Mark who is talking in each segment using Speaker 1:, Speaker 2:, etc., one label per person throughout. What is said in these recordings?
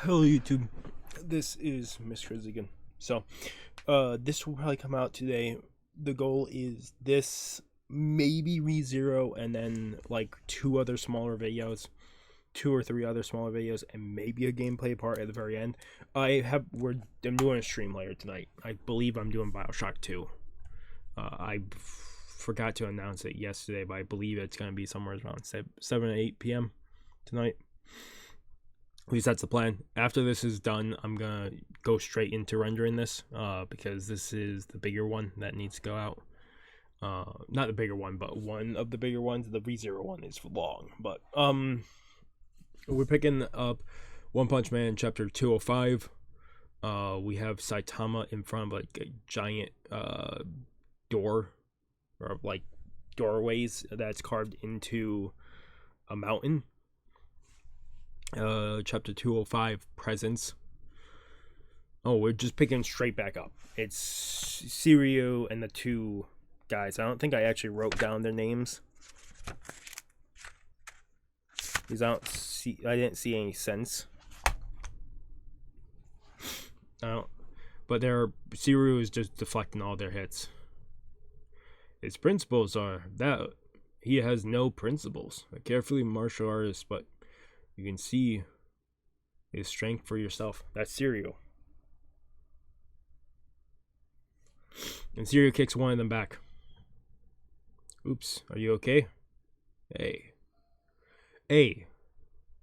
Speaker 1: Hello YouTube, this is Mr. again. So, this will probably come out today. The goal is this, maybe ReZero, and then like two or three other smaller videos, and maybe a gameplay part at the very end. I'm doing a stream later tonight. I believe I'm doing BioShock 2. I forgot to announce it yesterday, but I believe it's going to be somewhere around 7 or 8 p.m. tonight. At least that's the plan. After this is done, I'm gonna go straight into rendering this, because this is the bigger one that needs to go out. Not the bigger one, but one of the bigger ones. The ReZero one is long, but we're picking up One Punch Man chapter 205. We have Saitama in front of like a giant door, or like doorways that's carved into a mountain. Chapter 205, Presence. Oh, we're just picking straight back up. It's Sirio and the two guys. I don't think I actually wrote down their names, because I didn't see any sense. But Sirio is just deflecting all their hits. His principles are that he has no principles. A carefully martial artist, but you can see his strength for yourself. That's Sirio. And Sirio kicks one of them back. Oops, are you okay? A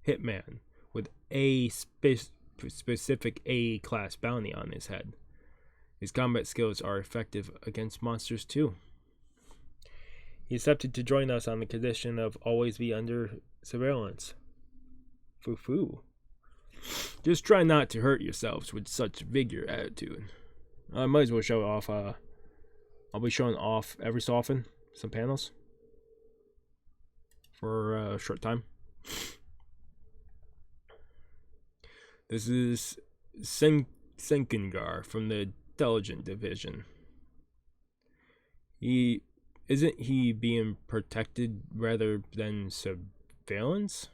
Speaker 1: hitman with a specific A-class bounty on his head. His combat skills are effective against monsters too. He accepted to join us on the condition of always be under surveillance. Foo-foo. Just try not to hurt yourselves with such vigor attitude. I might as well show off. I'll be showing off every so often some panels for a short time. This is Senkingar from the Intelligent Division. Isn't he being protected rather than surveillance?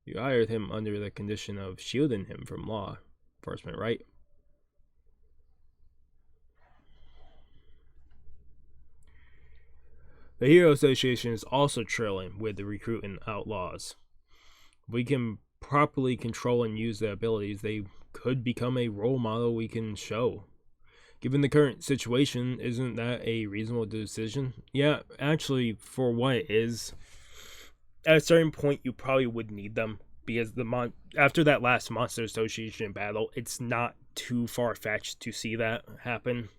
Speaker 1: You hired him under the condition of shielding him from law enforcement, right? The Hero Association is also trailing with the recruiting outlaws. If we can properly control and use their abilities, they could become a role model we can show. Given the current situation, isn't that a reasonable decision? Yeah, actually, for what it is, at a certain point, you probably would need them, because after that last Monster Association battle, it's not too far-fetched to see that happen.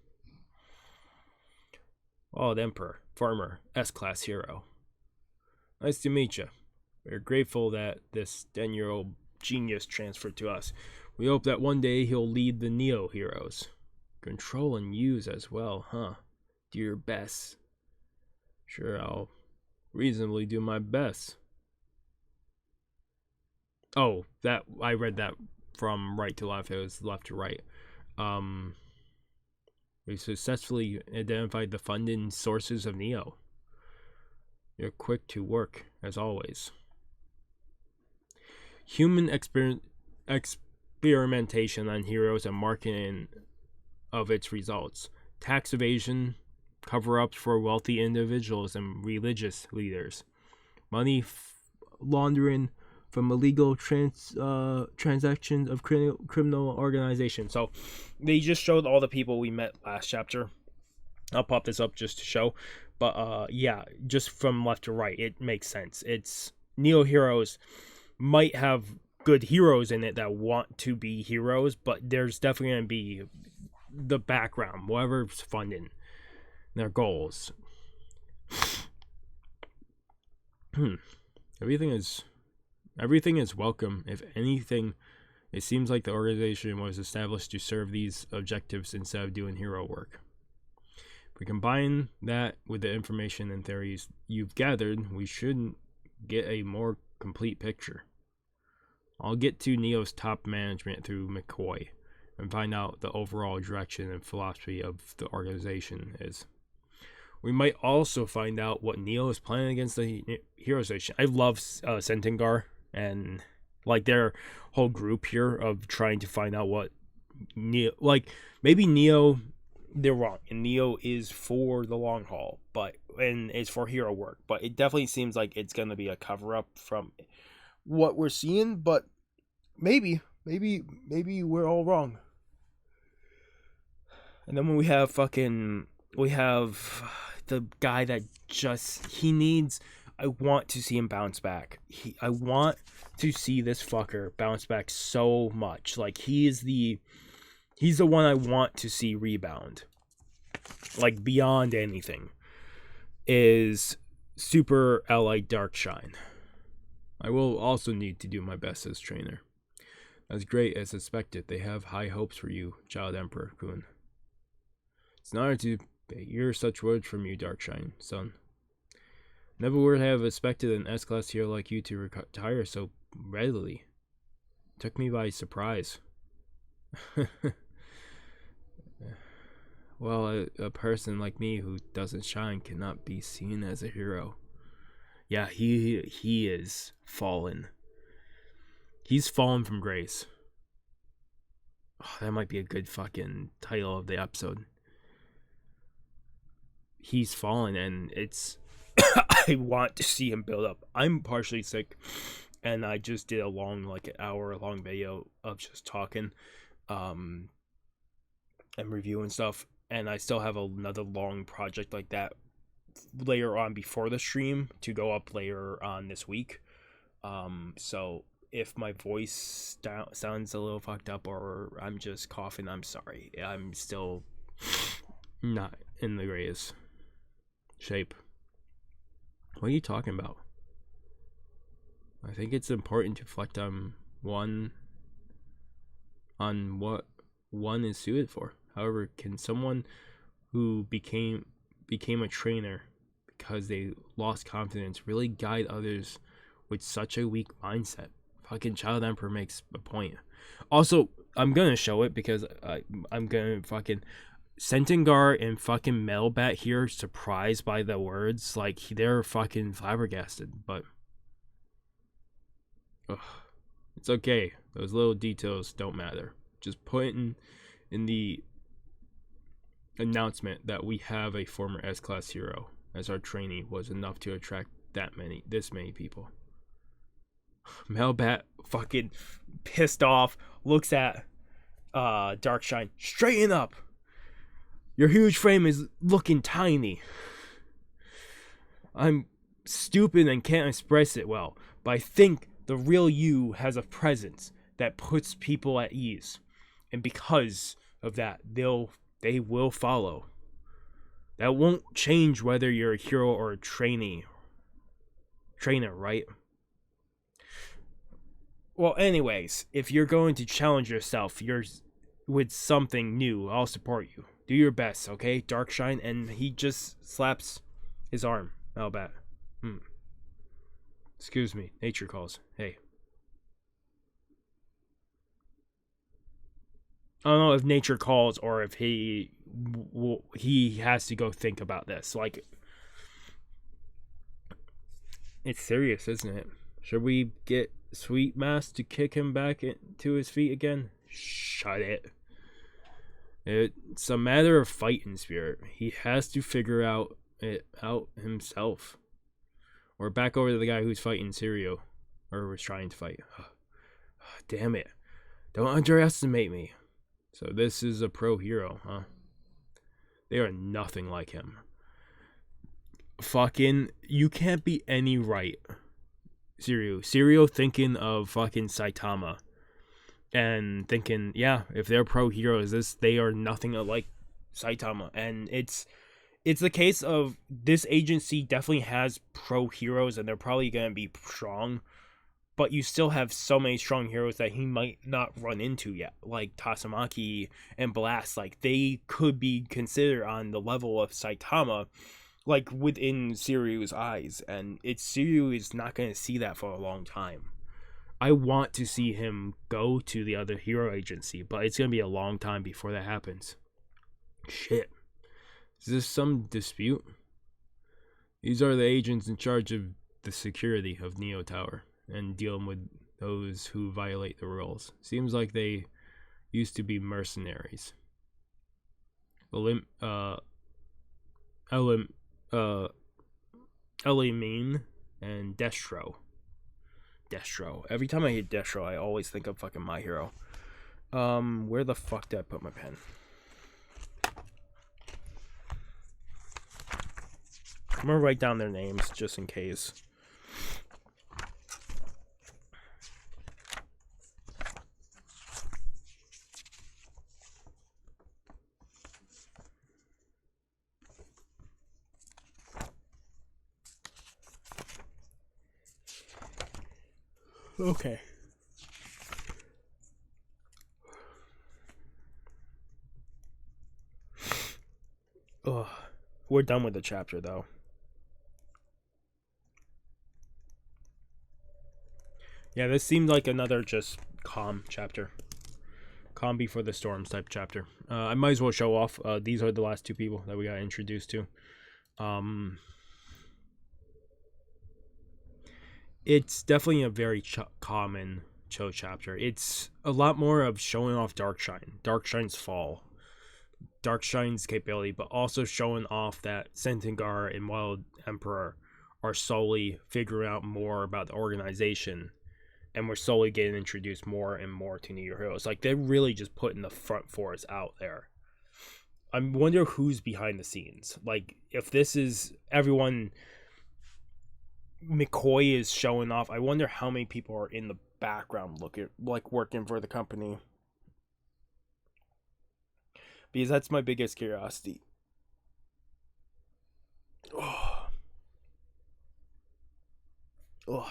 Speaker 1: Oh, the Emperor, Farmer, S-Class Hero. Nice to meet you. We're grateful that this 10-year-old genius transferred to us. We hope that one day he'll lead the Neo Heroes. Control and use as well, huh? Do your best. Sure, I'll reasonably do my best. Oh, that I read that from right to left. It was left to right. We successfully identified the funding sources of Neo. You're quick to work, as always. Human experimentation on heroes and marketing of its results. Tax evasion, cover-ups for wealthy individuals and religious leaders. Money laundering from illegal transactions of criminal organizations. So they just showed all the people we met last chapter. I'll pop this up just to show. But yeah, just from left to right, it makes sense. It's Neo Heroes might have good heroes in it that want to be heroes, but there's definitely going to be the background, whatever's funding their goals. Everything is welcome. If anything, it seems like the organization was established to serve these objectives instead of doing hero work. If we combine that with the information and theories you've gathered, we should get a more complete picture. I'll get to Neo's top management through McCoy and find out the overall direction and philosophy of the organization is. We might also find out what Neo is planning against the Hero Station. I love Sentingar and like their whole group here of trying to find out what Neo, like maybe Neo, they're wrong, and Neo is for the long haul, and it's for hero work, but it definitely seems like it's gonna be a cover up from what we're seeing, but maybe we're all wrong. And then when we have the guy that I want to see him bounce back. I want to see this fucker bounce back so much. Like he's the one I want to see rebound. Like beyond anything is Super Allied Darkshine. I will also need to do my best as trainer. As great as expected, they have high hopes for you, Child Emperor Kun. It's an honor to hear such words from you, Darkshine, son. Never would have expected an S-class hero like you to retire so readily. Took me by surprise. Well, a person like me who doesn't shine cannot be seen as a hero. Yeah, he is fallen. He's fallen from grace. Oh, that might be a good fucking title of the episode. He's fallen, and it's... I want to see him build up. I'm partially sick, and I just did a long, like an hour-long video of just talking and reviewing stuff, and I still have another long project like that later on before the stream to go up later on this week. So if my voice sounds a little fucked up or I'm just coughing, I'm sorry. I'm still not in the greatest shape. What are you talking about? I think it's important to reflect on what one is suited for. However, can someone who became a trainer because they lost confidence really guide others with such a weak mindset? Fucking Child Emperor makes a point. Also, I'm gonna show it because I'm gonna fucking... Sentingar and fucking Melbat here surprised by the words. Like, they're fucking flabbergasted, but... Ugh. It's okay. Those little details don't matter. Just putting in the announcement that we have a former S-class hero as our trainee was enough to attract this many people. Melbat fucking pissed off, looks at Darkshine. Straighten up! Your huge frame is looking tiny. I'm stupid and can't express it well, but I think the real you has a presence that puts people at ease. And because of that, they will follow. That won't change whether you're a hero or a trainer, right? Well, anyways, if you're going to challenge yourself, with something new, I'll support you. Do your best, okay, Darkshine? And he just slaps his arm. Melbat. Excuse me. Nature calls. Hey. I don't know if nature calls or if he has to go think about this. Like, it's serious, isn't it? Should we get Sweet Mask to kick him back to his feet again? Shut it. It's a matter of fighting spirit. He has to figure it out himself. Or back over to the guy who's fighting Sirio. Or was trying to fight. Damn it. Don't underestimate me. So this is a pro hero, huh? They are nothing like him. Fucking, you can't be any right. Sirio thinking of fucking Saitama. And thinking, yeah, if they're pro heroes, they are nothing like Saitama. And it's the case of this agency definitely has pro heroes and they're probably going to be strong. But you still have so many strong heroes that he might not run into yet. Like Tatsumaki and Blast. Like, they could be considered on the level of Saitama, like, within Sirio's eyes. And Sirio is not going to see that for a long time. I want to see him go to the other hero agency, but it's going to be a long time before that happens. Shit. Is this some dispute? These are the agents in charge of the security of Neo Tower and dealing with those who violate the rules. Seems like they used to be mercenaries. Elimine and Destro. Every time I hear Destro, I always think of fucking My Hero. Where the fuck did I put my pen? I'm gonna write down their names just in case. Okay. Ugh. We're done with the chapter, though. Yeah, this seemed like another just calm chapter. Calm before the storms type chapter. I might as well show off. These are the last two people that we got introduced to. It's definitely a very common chill chapter. It's a lot more of showing off Darkshine's fall, Darkshine's capability, but also showing off that Sentingar and Wild Emperor are slowly figuring out more about the organization, and we're slowly getting introduced more and more to new heroes. Like, they're really just putting the front force out there. I wonder who's behind the scenes. Like, if this is everyone McCoy is showing off, I wonder how many people are in the background working for the company. Because that's my biggest curiosity. Oh. Oh.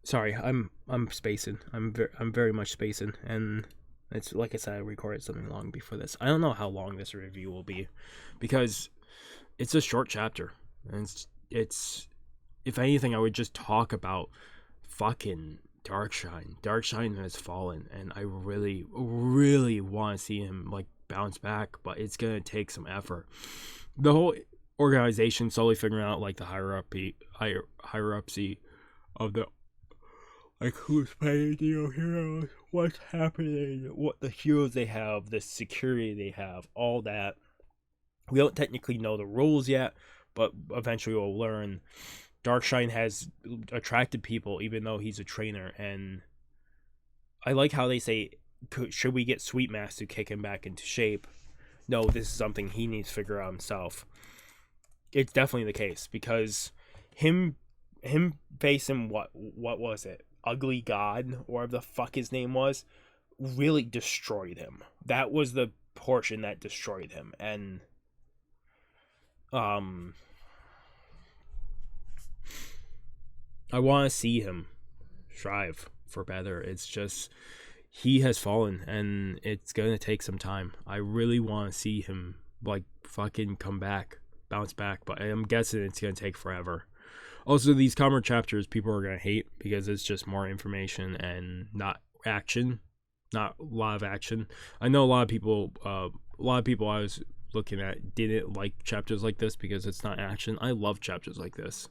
Speaker 1: Sorry, I'm spacing. I'm very much spacing, and it's like I said, I recorded something long before this. I don't know how long this review will be, because it's a short chapter, and it's if anything, I would just talk about fucking Darkshine. Darkshine has fallen, and I really want to see him like bounce back, but it's gonna take some effort. The whole organization slowly figuring out like the hierarchy of the, like, who's playing Neo heroes, what's happening, what the heroes they have, the security they have, all that. We don't technically know the rules yet, but eventually we'll learn. Darkshine has attracted people even though he's a trainer, and I like how they say, should we get Sweet Mask to kick him back into shape? No, this is something he needs to figure out himself. It's definitely the case, because him facing what was it? Ugly God, or whatever the fuck his name was, really destroyed him. That was the portion that destroyed him. And I want to see him strive for better. It's just, he has fallen, and it's gonna take some time. I really want to see him like fucking come back, bounce back, but I'm guessing it's gonna take forever. Also, these calmer chapters people are gonna hate because it's just more information and not action, not a lot of action. I know a lot of people I was looking at didn't like chapters like this because it's not action. I love chapters like this.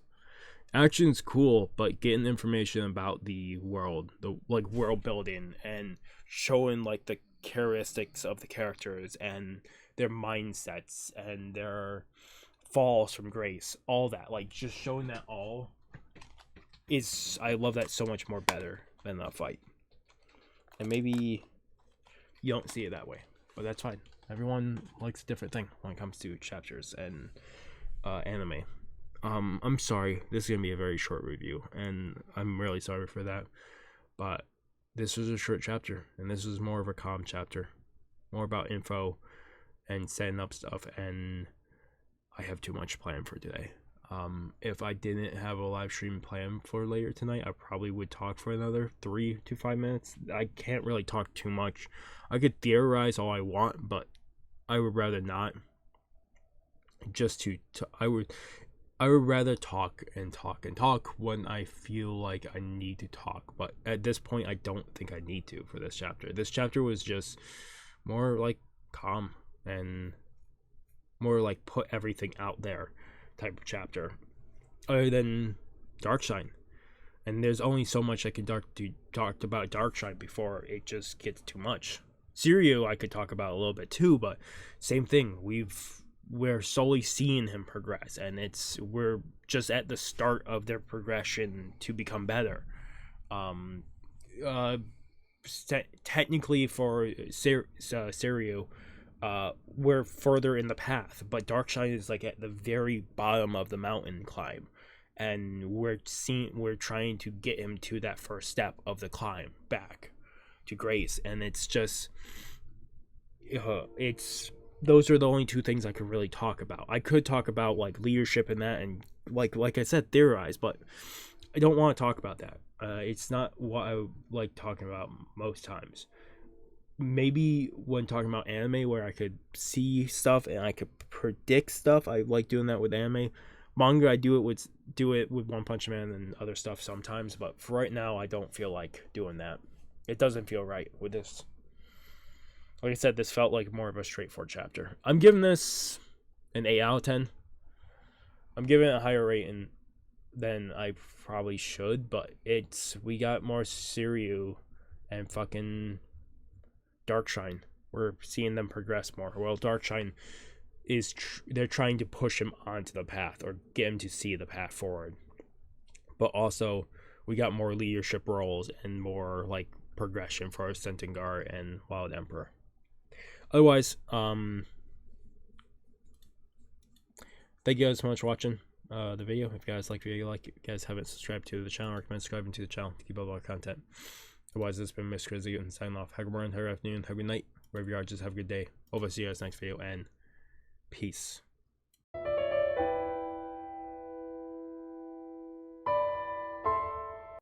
Speaker 1: Action's cool, but getting information about the world, the like world building, and showing like the characteristics of the characters and their mindsets and their falls from grace, all that, like just showing that all is, I love that so much more better than a fight. And maybe you don't see it that way, but that's fine. Everyone likes a different thing when it comes to chapters and anime. I'm sorry, this is gonna be a very short review, and I'm really sorry for that, but this was a short chapter, and this was more of a calm chapter, more about info and setting up stuff, and I have too much planned for today. If I didn't have a live stream planned for later tonight, I probably would talk for another 3 to 5 minutes. I can't really talk too much. I could theorize all I want, but I would rather not. I would rather talk and talk and talk when I feel like I need to talk. But at this point, I don't think I need to for this chapter. This chapter was just more like calm and more like put everything out there type of chapter, other than Darkshine. And there's only so much I can talk about Darkshine before it just gets too much. Seiryu I could talk about a little bit too, but same thing. We're slowly seeing him progress, and we're just at the start of their progression to become better. Technically for Seiryu, we're further in the path, but Darkshine is like at the very bottom of the mountain climb, and we're trying to get him to that first step of the climb back to grace, and it's just those are the only two things I could really talk about. I could talk about like leadership and that, and like I said, theorize, but I don't want to talk about that. It's not what I like talking about most times. Maybe when talking about anime, where I could see stuff and I could predict stuff, I like doing that with anime. Manga, I do it with One Punch Man and other stuff sometimes, but for right now, I don't feel like doing that. It doesn't feel right with this. Like I said, this felt like more of a straightforward chapter. I'm giving this an 8 out of 10. I'm giving it a higher rating than I probably should, but we got more Seiryu and fucking Darkshine. We're seeing them progress more. Well, Darkshine they're trying to push him onto the path or get him to see the path forward. But also, we got more leadership roles and more like progression for Sentingar and Wild Emperor. Otherwise, thank you guys so much for watching the video. If you guys like the video, if you guys haven't subscribed to the channel, recommend subscribing to the channel to keep up our content. Otherwise, this has been Miss Crazy and signing off. Have a good morning, have a good afternoon, have a good night, wherever you are. Just have a good day. Hope I see you guys next video, and peace.